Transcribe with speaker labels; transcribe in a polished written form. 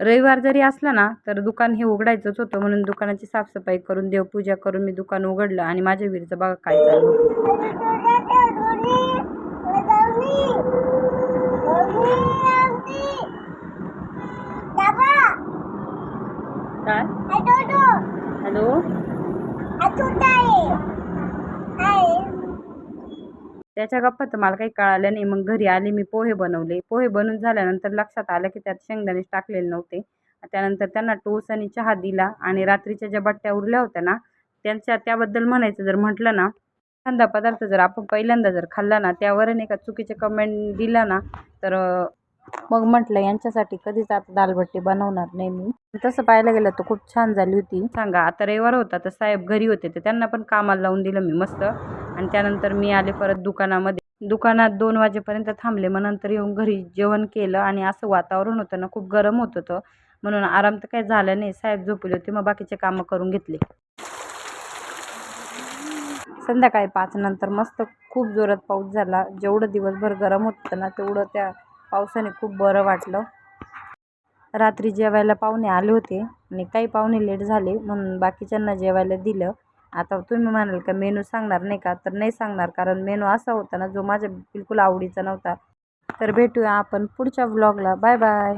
Speaker 1: रविवार जरी असला ना तर दुकान हे उघडायचंच होतं, म्हणून दुकानाची साफसफाई करून देवपूजा करून मी दुकान उघडलं. आणि माझ्या वीरचं बघा काय चालू होतं. काय हॅलो त्याच्या गप्पा तर मला काही कळालं नाही. मग घरी आले, मी पोहे बनवले. पोहे बनवून झाल्यानंतर लक्षात आलं की त्यात शेंगदाणेच टाकलेले नव्हते. त्यानंतर त्यांना टोस्ट आणि चहा दिला. आणि रात्रीच्या ज्या बट्ट्या उरल्या होत्या ना त्याबद्दल म्हणायचं जर म्हटलं ना, एखादा पदार्थ जर आपण पहिल्यांदा जर खाल्ला ना त्यावर नाही का चुकीचे कमेंट दिला ना तर मग म्हटलं यांच्यासाठी कधीच आता दालभट्टी बनवणार नाही मी. तसं पाहायला गेलं तर खूप छान झाली होती. सांगा आता रविवार होता तर साहेब घरी होते, तर त्यांना पण कामाला लावून दिलं मी मस्त. आणि त्यानंतर मी आले परत दुकानामध्ये. दुकानात 2 वाजेपर्यंत थांबले. मग नंतर येऊन घरी जेवण केलं. आणि असं वातावरण होतं ना, खूप गरम होत होतं, म्हणून आराम तर काही झाला नाही. साहेब झोपले होते, मग बाकीचे कामं करून घेतले. संध्याकाळी 5 नंतर मस्त खूप जोरात पाऊस झाला. जेवढं दिवसभर गरम होतं ना तेवढं त्या पावसाने खूप बरं वाटलं. रात्री जेवायला पाहुणे आले होते आणि काही पाहुणे लेट झाले, म्हणून बाकीच्यांना जेवायला दिलं. आता तुम्ही म्हणाल का मेनू सांगणार नाही का, तर नाही सांगणार, कारण मेनू असा होता ना जो माझ्या बिलकुल आवडीचा नव्हता. तर भेटूया आपण पुढच्या व्लॉगला. Bye bye.